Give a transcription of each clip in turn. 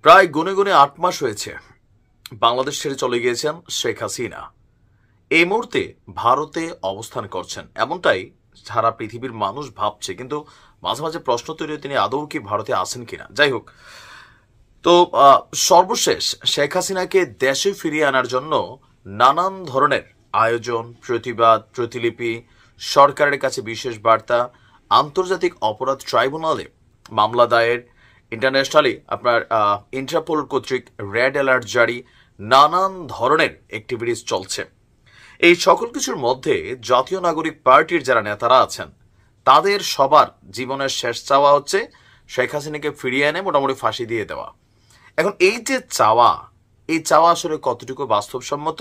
প্রায় গুনে গুনে ৮ মাস হয়েছে বাংলাদেশ ছেড়ে চলে গিয়েছেন শেখ হাসিনা। এই মুহূর্তে ভারতে অবস্থান করছেন এমনটাই সারা পৃথিবীর মানুষ ভাবছে, কিন্তু মাঝে মাঝে প্রশ্ন তৈরি হয় তিনি আদৌ কি ভারতে আসেন কিনা। যাই হোক, তো সর্বশেষ শেখ হাসিনাকে দেশে ফিরিয়ে আনার জন্য নানান ধরনের আয়োজন, প্রতিবাদ, প্রতিলিপি, সরকারের কাছে বিশেষ বার্তা, আন্তর্জাতিক অপরাধ ট্রাইব্যুনালে মামলা দায়ের, ইন্টারন্যাশনালি আপনার ইন্টারপোল কর্তৃক রেড অ্যালার্ট জারি, নানান ধরনের অ্যাক্টিভিটিস চলছে। এই সকল কিছুর মধ্যে জাতীয় নাগরিক পার্টির যারা নেতারা আছেন তাদের সবার জীবনের শেষ চাওয়া হচ্ছে শেখ হাসিনাকে ফিরিয়ে এনে মোটামুটি ফাঁসি দিয়ে দেওয়া। এখন এই যে চাওয়া, এই চাওয়া আসলে কতটুকু বাস্তবসম্মত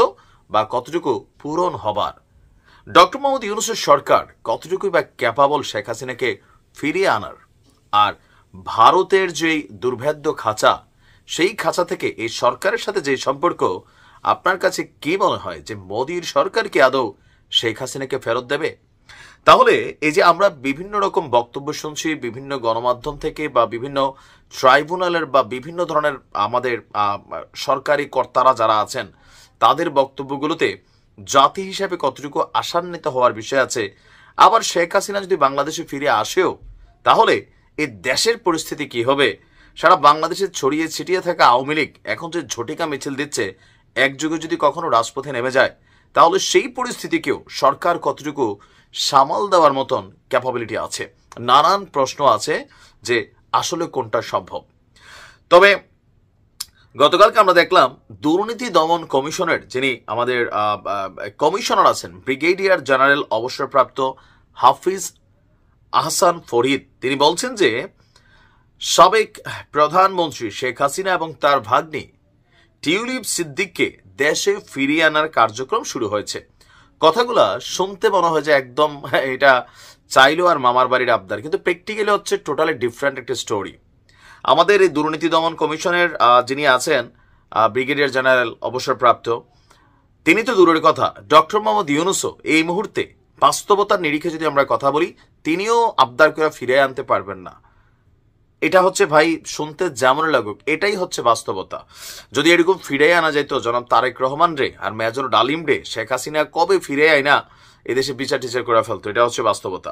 বা কতটুকু পূরণ হবার, ডক্টর মোহাম্মদ ইউনূসের সরকার কতটুকু বা ক্যাপাবল শেখ হাসিনাকে ফিরিয়ে আনার, আর ভারতের যেই দুর্ভেদ্য খাঁচা, সেই খাঁচা থেকে এই সরকারের সাথে যে সম্পর্ক, আপনার কাছে কি মনে হয় যে মোদির সরকার কি আদৌ শেখ হাসিনাকে ফেরত দেবে? তাহলে এই যে আমরা বিভিন্ন রকম বক্তব্য শুনছি বিভিন্ন গণমাধ্যম থেকে বা বিভিন্ন ট্রাইব্যুনালের বা বিভিন্ন ধরনের আমাদের সরকারি কর্তারা যারা আছেন তাদের বক্তব্যগুলোতে জাতি হিসাবে কতটুকু আশান্বিত হওয়ার বিষয় আছে। আবার শেখ হাসিনা যদি বাংলাদেশে ফিরে আসেও তাহলে এই দেশের পরিস্থিতি কি হবে? সারা বাংলাদেশে ছড়িয়ে ছিটিয়ে থাকা আওয়ামী লীগ এখন যে ঝটিকা মিছিল দিচ্ছে, একযুগে যদি কখনো রাজপথে নেমে যায় তাহলে সেই পরিস্থিতিকেও সরকার কতটুকু সামাল দেওয়ার মতন ক্যাপাবিলিটি আছে? নানান প্রশ্ন আছে যে আসলে কোনটা সম্ভব। তবে গতকালকে আমরা দেখলাম দুর্নীতি দমন কমিশনের যিনি আমাদের কমিশনার আছেন, ব্রিগেডিয়ার জেনারেল অবসরপ্রাপ্ত হাফিজ আহসান ফরিদ, তিনি বলছেন যে সাবেক প্রধানমন্ত্রী শেখ হাসিনা এবং তার ভাগ্নি টিউলিপ সিদ্দিককে দেশে ফিরিয়ে আনার কার্যক্রম শুরু হয়েছে। কথাগুলা শুনতে মনে হয় যে একদম এটা চাইলো আর মামার বাড়ির আবদার, কিন্তু প্র্যাকটিক্যালি হচ্ছে টোটালি ডিফারেন্ট একটা স্টোরি। আমাদের এই দুর্নীতি দমন কমিশনের যিনি আছেন ব্রিগেডিয়ার জেনারেল অবসরপ্রাপ্ত, তিনি তো দূরের কথা, ডক্টর মোহাম্মদ ইউনূসও এই মুহূর্তে বাস্তবতার নিরিখে যদি আমরা কথা বলি তিনিও আবদার করে ফিরে আনতে পারবেন না। এটা হচ্ছে ভাই শুনতে যেমন লাগুক এটাই হচ্ছে বাস্তবতা। যদি এরকম ফিরে আনা যেত জনাব তারেক রহমান রে আর মেজর ডালিম রে, শেখ হাসিনা কবে ফিরে আয় না এদেশে বিচার টিচার করে ফেলতো, এটা হচ্ছে বাস্তবতা।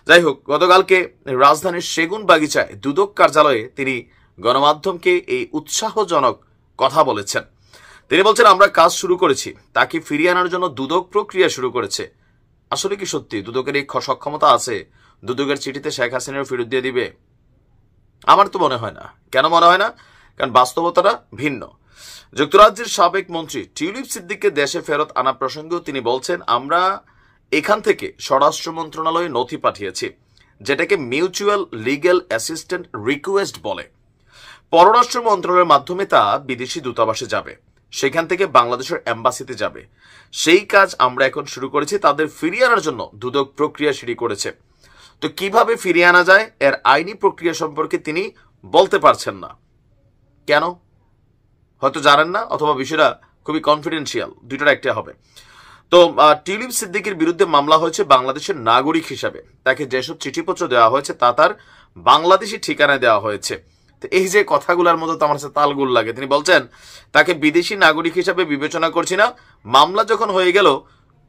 যাই হোক, গতকালকে রাজধানীর সেগুন বাগিচায় দুদক কার্যালয়ে তিনি গণমাধ্যমকে এই উৎসাহজনক কথা বলেছেন। তিনি বলছেন আমরা কাজ শুরু করেছি, তাকে ফিরিয়ে আনার জন্য দুদক প্রক্রিয়া শুরু করেছে। আসলে কি সত্যি দুদকের এই সক্ষমতা আছে? দুদকের চিঠিতে শেখ হাসিনার ফেরত দিয়ে দিবে? আমার তো মনে হয় না। কেন মনে হয় না? কারণ বাস্তবতাটা ভিন্ন। যুক্তরাজ্যের সাবেক মন্ত্রী টিউলিপ সিদ্দিককে দেশে ফেরত আনা প্রসঙ্গেও তিনি বলছেন আমরা এখান থেকে স্বরাষ্ট্র মন্ত্রণালয়ে নথি পাঠিয়েছি, যেটাকে মিউচুয়াল লিগ্যাল অ্যাসিস্ট্যান্ট রিকোয়েস্ট বলে। পররাষ্ট্র মন্ত্রণালয়ের মাধ্যমে তা বিদেশি দূতাবাসে যাবে, সেখান থেকে বাংলাদেশের এম্বাসিতে যাবে। সেই কাজ আমরা এখন শুরু করেছি। তাদের ফিরিয়ে আনার জন্য দুদক প্রক্রিয়া শুরু করেছে। তো কিভাবে ফিরিয়ে আনা যায় এর আইনি প্রক্রিয়া সম্পর্কে তিনি বলতে পারছেন না। কেন? হয়তো জানেন না, অথবা বিষয়টা খুবই কনফিডেন্সিয়াল, দুইটার একটা হবে। তো টিউলিপ সিদ্দিকের বিরুদ্ধে মামলা হয়েছে বাংলাদেশের নাগরিক হিসাবে। তাকে যেসব চিঠিপত্র দেওয়া হয়েছে তা তার বাংলাদেশি ঠিকানায় দেওয়া হয়েছে। তো এই যে কথাগুলোর মতো তো আমার কাছে তালগুল লাগে। তিনি বলছেন তাকে বিদেশি নাগরিক হিসাবে বিবেচনা করছি না, মামলা যখন হয়ে গেল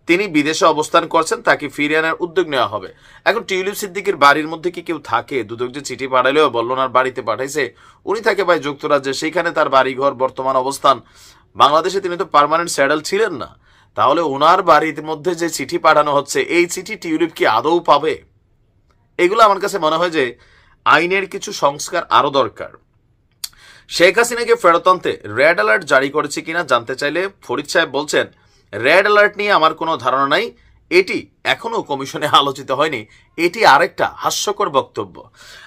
তিনি বিদেশে অবস্থান করছেন, তাকে ফিরিয়ে আনার উদ্যোগ নেওয়া হবে। এখন টিউলিপ সিদ্দিকের বাড়ির মধ্যে কি কেউ থাকে? দুদক যে চিঠি পাঠালেও বলল না বাড়িতে পাঠাইছে, উনি থাকে ভাই যুক্তরাজ্যে, সেইখানে তার বাড়িঘর বর্তমান অবস্থান। বাংলাদেশে তিনি তো পার্মানেন্ট স্যাডেল ছিলেন না। তাহলে ওনার বাড়ির মধ্যে যে চিঠি পাঠানো হচ্ছে এই চিঠি টিউলিপ কি আদৌ পাবে? এগুলো আমার কাছে মনে হয় যে আইনের কিছু সংস্কার আরো দরকার। শেখ হাসিনাকে ফেরত আনতে রেড অ্যালার্ট জারি করেছে কিনা জানতে চাইলে ফরিদ সাহেব বলছেন রেড অ্যালার্ট নিয়ে আমার কোনো ধারণা নাই, এটি এখনো কমিশনে আলোচিত হয়নি। এটি আরেকটা হাস্যকর বক্তব্য।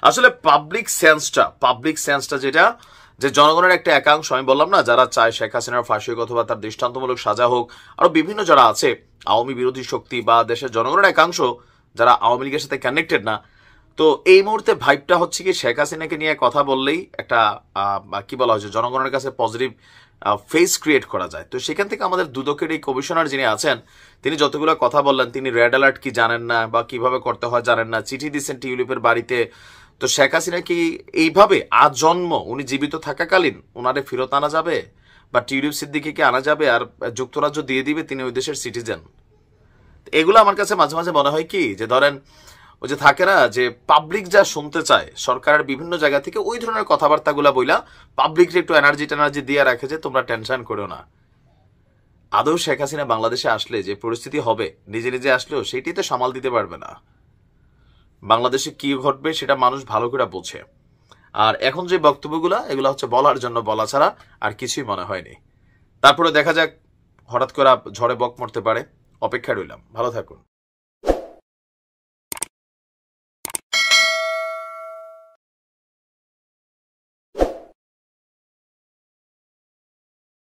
আসলে পাবলিক সেন্সটা যেটা, যে জনগণের একটা একাংশ, আমি বললাম না যারা চায় শেখ হাসিনার ফাঁসি হোক অথবা তার দৃষ্টান্তমূলক সাজা হোক, আরো বিভিন্ন যারা আছে আওয়ামী বিরোধী শক্তি বা দেশের জনগণের একাংশ যারা আওয়ামী লীগের সাথে কানেক্টেড না, তো এই মুহূর্তে ভাইবটা হচ্ছে কি শেখ হাসিনাকে নিয়ে কথা বললেই একটা কি বলা হয়েছে জনগণের কাছে পজিটিভ ফেস ক্রিয়েট করা যায়। তো সেখান থেকে আমাদের দুদকের এই কমিশনার যিনি আছেন তিনি যতগুলো কথা বললেন, তিনি রেড অ্যালার্ট কি জানেন না বা কিভাবে করতে হয় জানেন না, চিঠি দিচ্ছেন টিউলিপের বাড়িতে। তো শেখ হাসিনা কি এইভাবে আজন্ম উনি জীবিত থাকাকালীন ওনারে ফেরত আনা যাবে, বা টিউলিপ সিদ্দিকীকে আনা যাবে আর যুক্তরাজ্য দিয়ে দিবে, তিনি ওই দেশের সিটিজেন? এগুলো আমার কাছে মাঝে মাঝে মনে হয় কি, যে ধরেন ওই যে থাকে না যে পাবলিক যা শুনতে চায় সরকারের বিভিন্ন জায়গা থেকে, ওই ধরনের কথাবার্তাগুলা বইলা পাবলিককে একটু এনার্জি দিয়ে রাখে যে তোমরা টেনশন করো না। আদৌ শেখ হাসিনা বাংলাদেশে আসলে যে পরিস্থিতি হবে, নিজে নিজে আসলেও সেটি তো সামাল দিতে পারবে না। বাংলাদেশে কি ঘটবে সেটা মানুষ ভালো করে বোঝে। আর এখন যে বক্তব্যগুলা, এগুলো হচ্ছে বলার জন্য বলা ছাড়া আর কিছুই মনে হয়নি। তারপরে দেখা যাক, হঠাৎ করে ঝড়ে বক মরতে পারে। অপেক্ষা রইলাম। ভালো থাকুন।